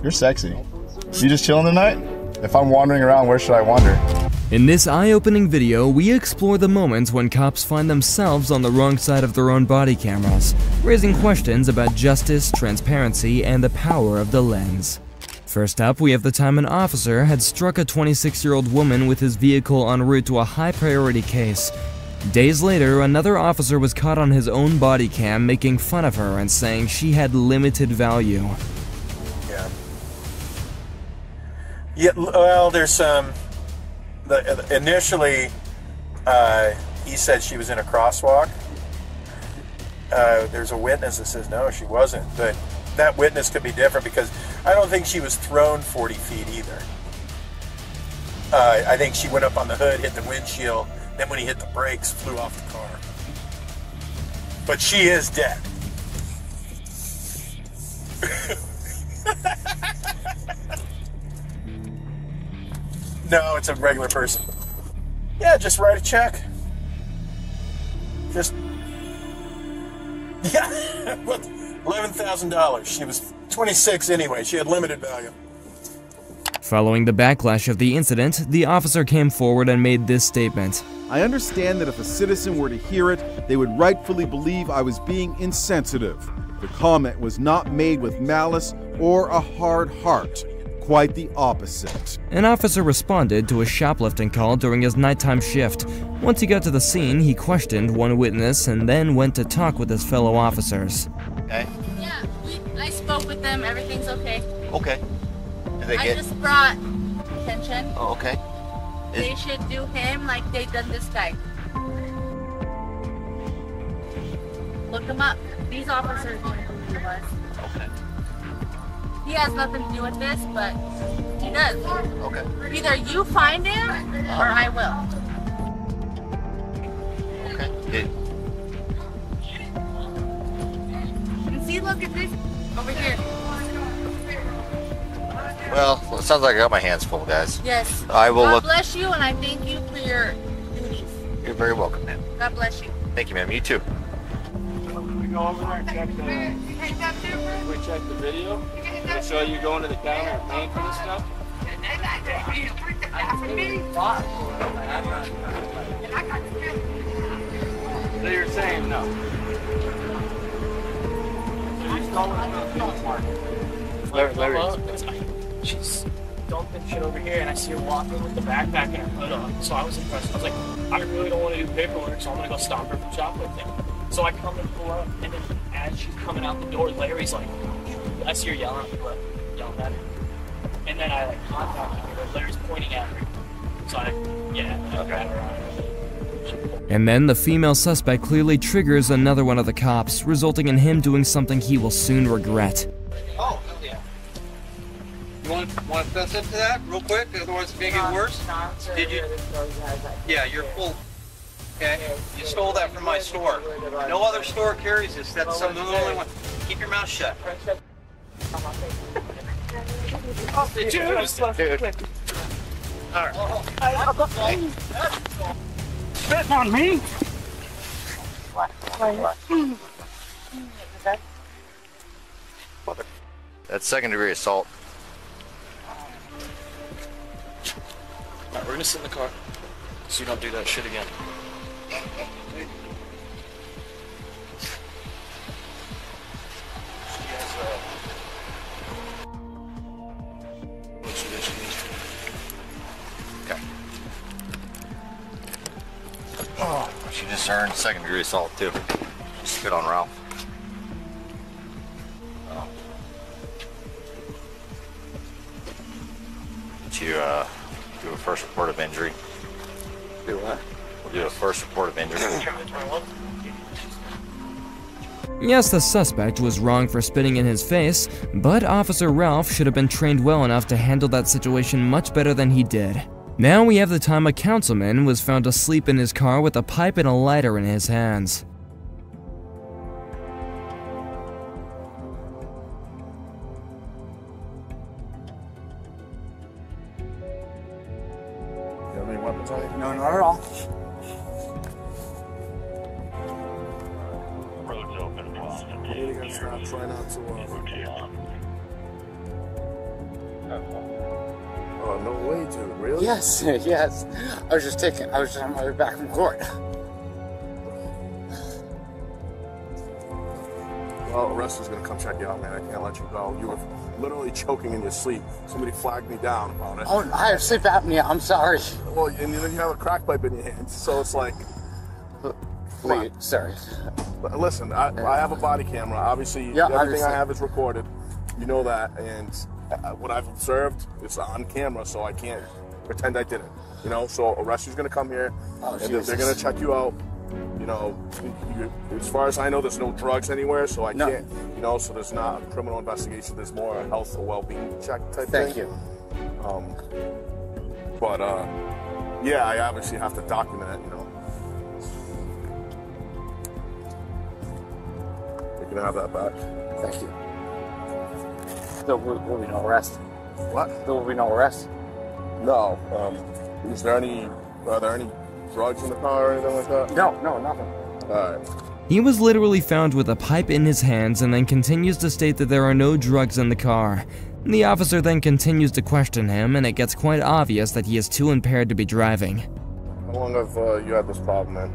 You're sexy. You just chilling tonight? If I'm wandering around, where should I wander? In this eye-opening video, we explore the moments when cops find themselves on the wrong side of their own body cameras, raising questions about justice, transparency, and the power of the lens. First up, we have the time an officer had struck a 26-year-old woman with his vehicle en route to a high-priority case. Days later, another officer was caught on his own body cam making fun of her and saying she had limited value. Yeah, well, there's some... initially, he said she was in a crosswalk. There's a witness that says no, she wasn't. But that witness could be different because I don't think she was thrown 40 feet either. I think she went up on the hood, hit the windshield, then when he hit the brakes, flew off the car. But she is dead. No, it's a regular person. Yeah, just write a check. Just... Yeah, $11,000. She was 26 anyway. She had limited value. Following the backlash of the incident, the officer came forward and made this statement. I understand that if a citizen were to hear it, they would rightfully believe I was being insensitive. The comment was not made with malice or a hard heart. Quite the opposite. An officer responded to a shoplifting call during his nighttime shift. Once he got to the scene, he questioned one witness and then went to talk with his fellow officers. Okay. Yeah, I spoke with them. Everything's okay. Okay. I just brought attention. Oh, okay. They should do him like they done this guy. Look him up. These officers don't believe us. Okay. He has nothing to do with this, but he does. Okay. Either you find him, or I will. Okay. And see, look at this over here. Well, it sounds like I got my hands full, guys. Yes. I will God look. bless you, and I thank you for your duties. You're very welcome, ma'am. God bless you. Thank you, ma'am. You too. We go over there and check the video. They show you going to the counter and paying for this stuff. So you're saying no? Larry, she's dumping shit over here, and I see her walking with the backpack and her hood on. So I was impressed. I was like, I really don't want to do paperwork, so I'm gonna go stop her from shoplifting. So I come and pull up, and then as she's coming out the door, Larry's like, I see her yelling at her. And then I like contacted her, Larry's pointing at her. So I grab her on her. And then the female suspect clearly triggers another one of the cops, resulting in him doing something he will soon regret. Oh, hell yeah. You want to fess up to that real quick? Otherwise it's going to get worse? Did you? Yeah, you're full. Okay, you stole that from my store. No other store carries this. That's some of the only one. Keep your mouth shut. Dude. All right. Spitting on me? What? That's second-degree assault. Alright, we're gonna sit in the car so you don't do that shit again. Okay. Oh, she just earned second-degree assault too. Spit on Ralph. Oh. Did you do a first report of injury? Do what? We'll do a first report of injury. Yes, the suspect was wrong for spitting in his face, but Officer Ralph should have been trained well enough to handle that situation much better than he did. Now we have the time a councilman was found asleep in his car with a pipe and a lighter in his hands. You have any weapons on you? No, not at all. Try not to Oh, no way, dude. Really? Yes, yes. I was just on my way back from court. Well, Rusty's gonna come check you out, man. I can't let you go. You were literally choking in your sleep. Somebody flagged me down about it. Oh, I have sleep apnea. I'm sorry. Well, and then you have a crack pipe in your hand, so it's like... Wait, sorry. But listen, I have a body camera. Obviously, Yeah, everything I have is recorded. You know that, and what I've observed is on camera, so I can't pretend I didn't. You know, so a rescue's gonna come here, and they're gonna check you out. You know, as far as I know, there's no drugs anywhere, so I can't. You know, so there's not a criminal investigation. There's more a health or well-being check type thing. Thank you. But yeah, I obviously have to document it. You know. You can have that back. Thank you. There will be no arrest. What? There will be no arrest. No. Are there any drugs in the car or anything like that? No, nothing. All right. He was literally found with a pipe in his hands and then continues to state that there are no drugs in the car. The officer then continues to question him, and it gets quite obvious that he is too impaired to be driving. How long have you had this problem, man?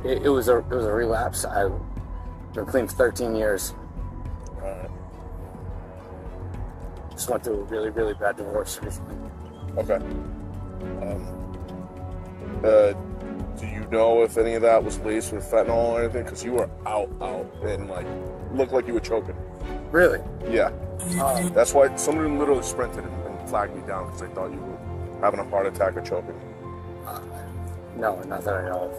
It was a relapse. I've been clean for 13 years. All right. Just went through a really, really bad divorce recently. Okay. Do you know if any of that was laced with fentanyl or anything? Because you were out, and like looked like you were choking. Really? Yeah. That's why somebody literally sprinted and flagged me down because they thought you were having a heart attack or choking. No, not that I know of.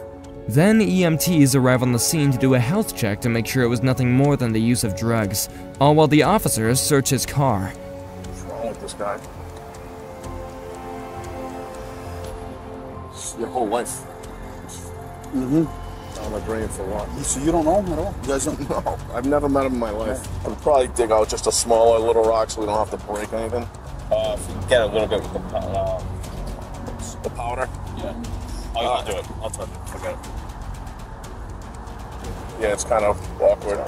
Then EMTs arrive on the scene to do a health check to make sure it was nothing more than the use of drugs, all while the officers search his car. What's wrong with this guy? Your whole life. On my brain for what? So you don't know him at all? You guys don't know? I've never met him in my life. I'd probably dig out just a smaller little rock so we don't have to break anything. If you get a little bit with the powder? Yeah. I'll do it. I'll touch it. Okay. Yeah, it's kind of awkward.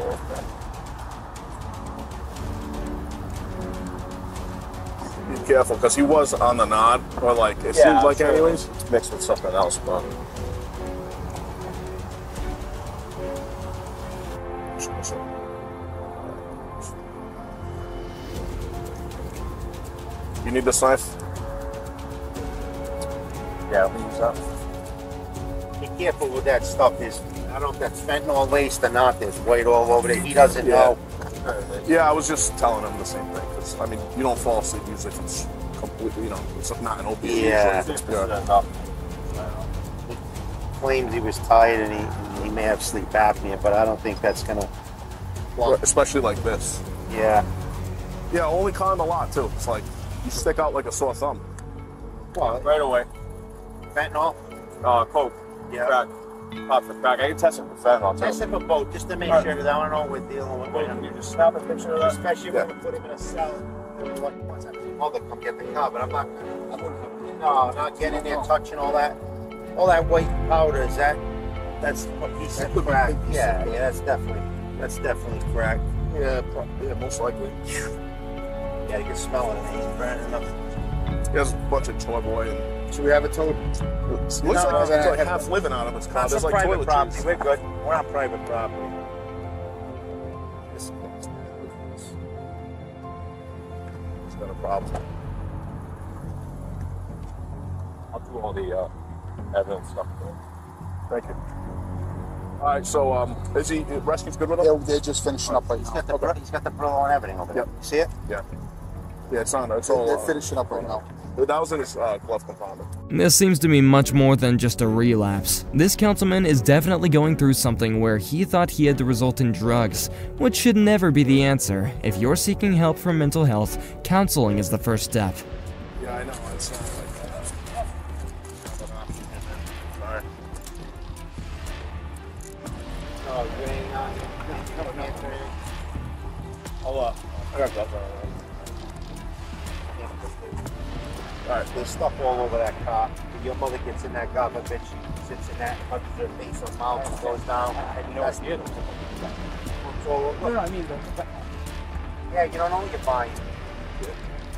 Be careful, because he was on the nod, or like, it seems like sure. anyways. It's mixed with something else, but... You need this knife? Yeah, we use that. Be careful with that stuff. I don't know if that's fentanyl laced or not. There's white all over there. He doesn't know. Yeah, I was just telling him the same thing. Because, I mean, you don't fall asleep usually if it's completely, you know, it's not an opiate. Yeah. He claims he was tired and he may have sleep apnea, but I don't think that's going to... Especially like this. Yeah. Yeah, only climb a lot, too. It's like, you stick out like a sore thumb. Well, right away. fentanyl? Coke. Yeah. Crack. Not for crack. I can test it for fentanyl, too. Test it for both, just to make sure, because I don't know what we're dealing with. Wait, you just snap a picture of that? Especially when we put him in a cell. Once I have his mother come get the car, but I'm not... not getting in there, touching all that. All that white powder, is that's a piece of crack. Yeah, that's definitely crack. Yeah, most likely. Yeah, you can smell it. He's burning up. He has a bunch of toy boy and... Should we have a toad? Looks like he's like half living out of his car. That's There's like private property. toiletries. We're good. We're on private property. He's got a problem. I'll do all the evidence stuff. Thank you. All right, so is he rescue's good with him? Yeah, they're just finishing up right now. He's got the brillo and everything over there. Yep. You see it? Yeah. Yeah, it's on. It's all. They're finishing up right now. That was in his glove compartment. This seems to be much more than just a relapse. This councilman is definitely going through something where he thought he had to result in drugs, which should never be the answer. If you're seeking help for mental health, counseling is the first step. Yeah, I know. It's not like that. Sorry. Oh, you ain't not. I got that. Alright, there's stuff all over that car. If your mother gets in that car, bitch, sits in that, touches her face or mouth and goes down. And you know what you Yeah, you don't know what you're buying. Did you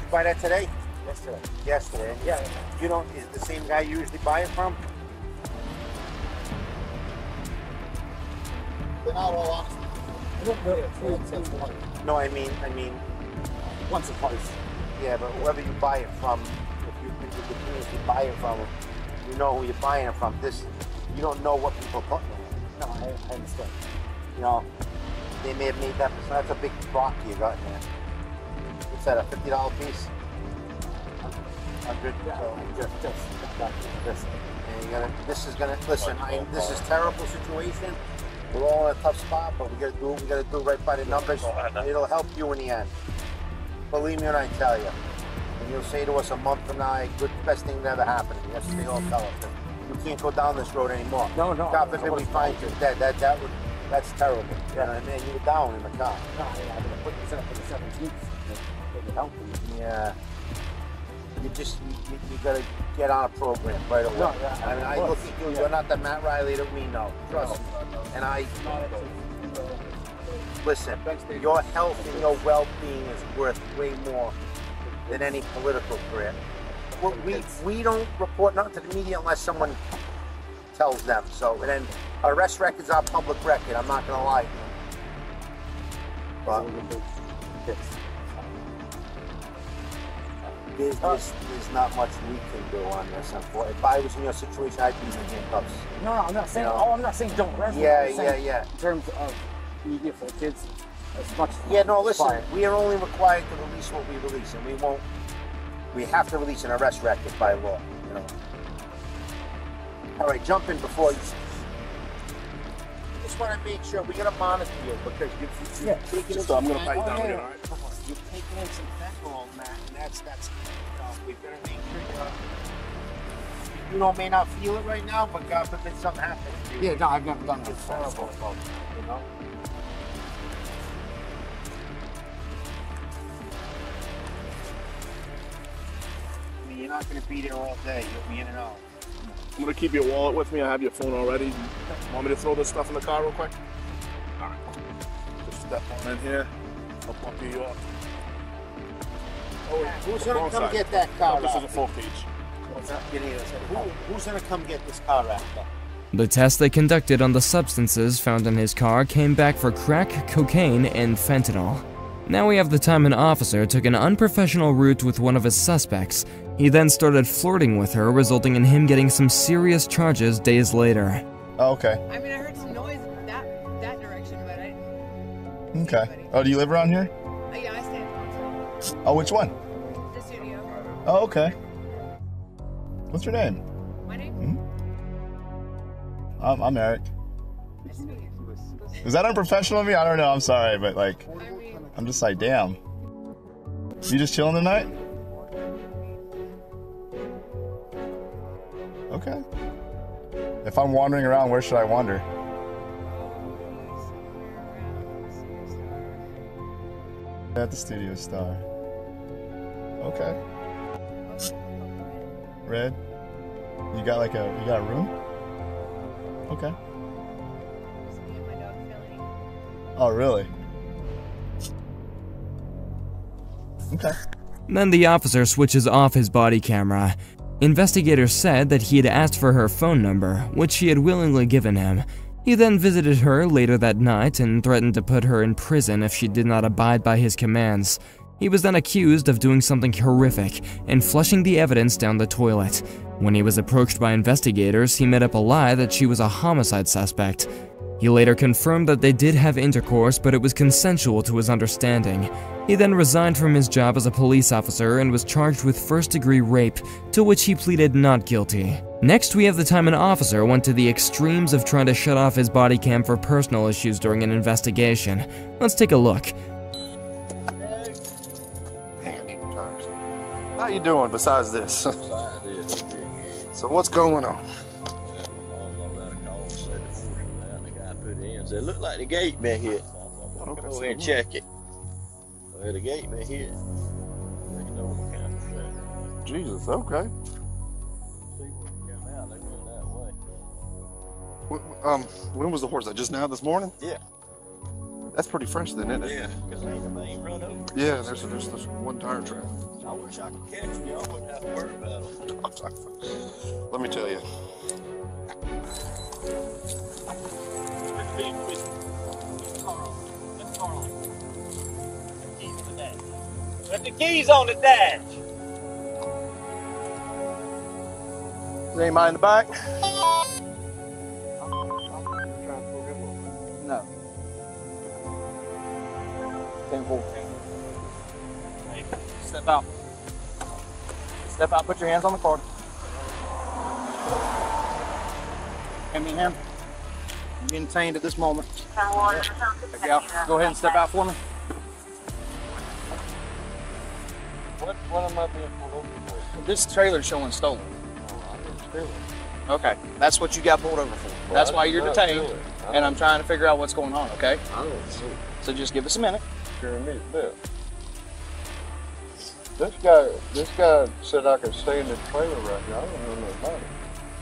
buy that today? Yesterday. Yesterday. Yeah. You don't. Is it the same guy you usually buy it from? They're not all honest. No, I mean, Once or twice. yeah, but whoever you buy it from, if you continuously buy it from, you know who you're buying it from. You don't know what people put in it. No, I understand. You know, they may have made that. That's a big rock you got in there. What's that? A $50 piece? 100. And you gotta. This is gonna listen. This is a terrible situation. We're all in a tough spot, but we gotta do what we gotta do right by the numbers. It'll help you in the end. Believe me when I tell you. And you'll say to us a month from now, good, best thing that ever happened. That's what they all tell us. You can't go down this road anymore. No. God forbid we find you dead. That's terrible. You know what I mean? You were down in the car. No, I'm gonna put this up for the 17th. It would help me. Yeah. You gotta get on a program right away. No, yeah, I mean, I look at you. You're not the Matt Riley that we know. Trust me. And listen. Your health and your well-being is worth way more than any political career. We don't report nothing to the media unless someone tells them. So, and then arrest records are public record. I'm not gonna lie to you. But there's not much we can do on this. Unfortunately, if I was in your situation, I'd be in handcuffs. No, I'm not saying. You know? Oh, I'm not saying don't arrest. Yeah. In terms of media for the kids, as much. Yeah, no. Listen, we are only required to release what we release, and we won't. We have to release an arrest record by law. You know. All right, jump in before you. Just want to make sure we gotta monitor you because you're taking. So I'm gonna fight down here. All right. You're taking in some fentanyl, Matt, and that's we've got to make sure you may not feel it right now, but God forbid something happens to you. Yeah, no, I've never done that. It's horrible, folks, you know? I mean, you're not going to be there all day. You'll be in and out. I'm gonna keep your wallet with me. I have your phone already. Want me to throw this stuff in the car real quick? All right. Just step on in here. I'll pump you up. Who's going to come get that car This out? is a full page. What's that? Who's going to come get this car out? The test they conducted on the substances found in his car came back for crack, cocaine, and fentanyl. Now we have the time an officer took an unprofessional route with one of his suspects. He then started flirting with her, resulting in him getting some serious charges days later. Oh, okay. I mean, I heard some noise that direction, but I didn't. Okay. Oh, do you live around here? Yeah, I stay at the Oh, which one? studio. Oh, okay. What's your name? My name? I'm Eric. Nice to meet you. Is that unprofessional of me? I don't know. I'm sorry, but like, I mean, I'm just like, damn. You just chilling tonight? Okay. If I'm wandering around, where should I wander? At the Studio Star. Okay. Red. You got a room? Okay. just me and my dog Philly. Oh, really? Okay. Then the officer switches off his body camera. Investigators said that he had asked for her phone number, which she had willingly given him. He then visited her later that night and threatened to put her in prison if she did not abide by his commands. He was then accused of doing something horrific and flushing the evidence down the toilet. When he was approached by investigators, he made up a lie that she was a homicide suspect. He later confirmed that they did have intercourse, but it was consensual to his understanding. He then resigned from his job as a police officer and was charged with first-degree rape, to which he pleaded not guilty. Next, we have the time an officer went to the extremes of trying to shut off his body cam for personal issues during an investigation. Let's take a look. How you doing besides this? So what's going on? It looked like the gate been hit. Go ahead and check it. Well, the gate been hit. Jesus, okay. When was the horse? Just now, this morning? Yeah. That's pretty fresh then, isn't it? Yeah, because ain't the main run over. Yeah, there's one tire track. I wish I could catch them. Y'all wouldn't have to worry about them. Let me tell you. Put the keys on the dash. Is anybody in the back? No. 10-4. Hey, step out. Step out, put your hands on the cord. Hand me him. I'm getting detained at this moment. Okay, go ahead and step out for me. What am I being pulled over for? This trailer's showing stolen. Okay, that's what you got pulled over for. Well, that's why you're detained, I and I'm trying to figure out what's going on, okay? I don't see. So just give us a minute. Sure, a minute, Bill. This guy said I could stay in the trailer right now. I don't know nothing about it.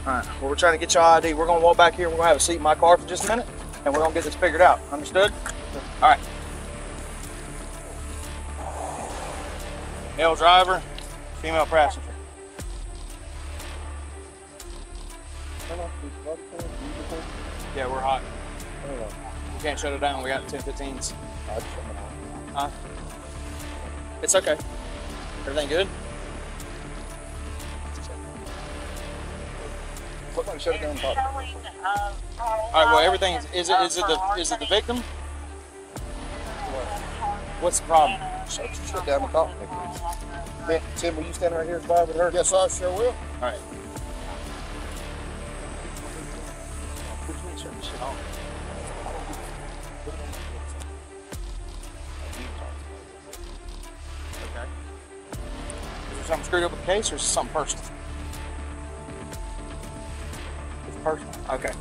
All right, well, we're trying to get your ID. We're going to walk back here. We're going to have a seat in my car for just a minute, and we're going to get this figured out. Understood? All right. Male driver, female passenger. Yeah, we're hot. We can't shut it down. We got 10-15s. Huh? It's okay. Everything good? Somebody shut it down. All right. Well, everything is it the victim? What's the problem? Shut down the cop. Man, Tim, will you stand right here and drive with her? Yes, I sure will. All right. Okay. Is there something screwed up with the case, or is it something personal? It's personal. Okay.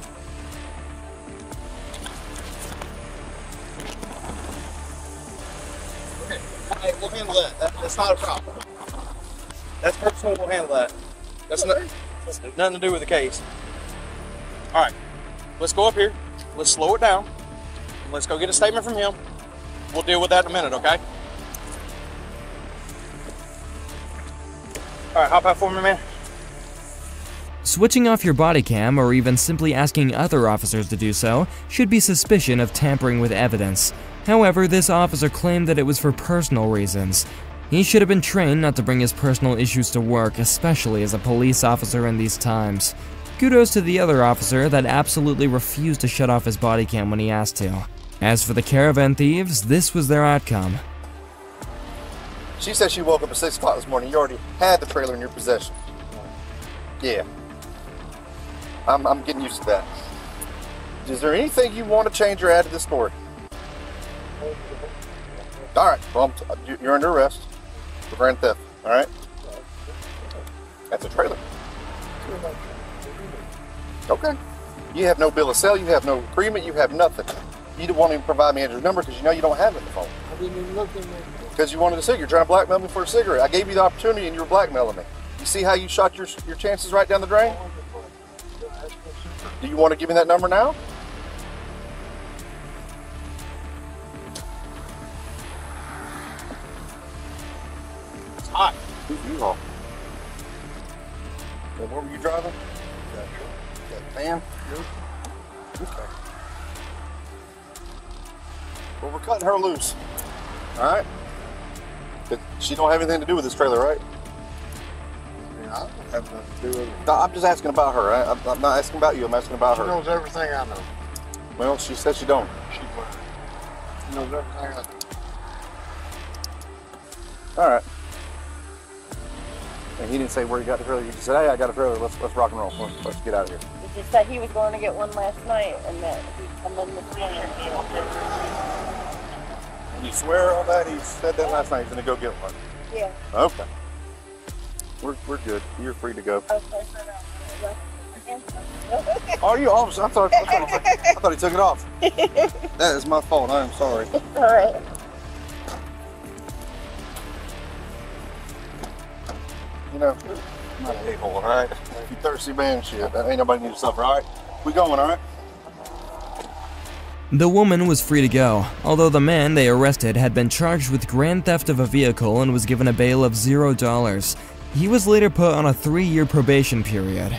Hey, we'll handle that. That's not a problem. That's personal. We'll handle that. That's nothing to do with the case. All right. Let's go up here. Let's slow it down. Let's go get a statement from him. We'll deal with that in a minute, okay? All right, hop out for me, man. Switching off your body cam or even simply asking other officers to do so should be suspicion of tampering with evidence. However, this officer claimed that it was for personal reasons. He should have been trained not to bring his personal issues to work, especially as a police officer in these times. Kudos to the other officer that absolutely refused to shut off his body cam when he asked to. As for the caravan thieves, this was their outcome. She said she woke up at 6 o'clock this morning. You already had the trailer in your possession. Yeah. I'm getting used to that. Is there anything you want to change or add to this story? All right. Well, you're under arrest for grand theft. All right. That's a trailer. Okay. You have no bill of sale. You have no agreement. You have nothing. You don't want to even provide me Andrew's number because you know you don't have it in the phone. I didn't even look in there. Because you wanted a cigarette. You're trying to blackmail me for a cigarette. I gave you the opportunity and you were blackmailing me. You see how you shot your chances right down the drain? Do you want to give me that number now? It's hot. Who's you all? What were you driving? That van? Okay. Well, we're cutting her loose. All right? But she don't have anything to do with this trailer, right? I don't have nothing to do with it. No, I'm just asking about her. I'm not asking about you. I'm asking about her. She knows everything I know. Well, she said she don't. She knows everything I know. All right. And he didn't say where he got the trailer. He just said, "Hey, I got a trailer. Let's rock and roll. Let's get out of here." He just said he was going to get one last night, and that he'd come in this morning. You swear on that? He said that last night. He's gonna go get one. Yeah. Okay. We're good. You're free to go. Okay. Oh, you officer? I thought he took it off. That is my fault. I am sorry. All right. You know, I'm not an a-hole, all right? You thirsty man shit. That ain't nobody need to suffer, all right? We going, all right? The woman was free to go, although the man they arrested had been charged with grand theft of a vehicle and was given a bail of $0. He was later put on a 3-year probation period.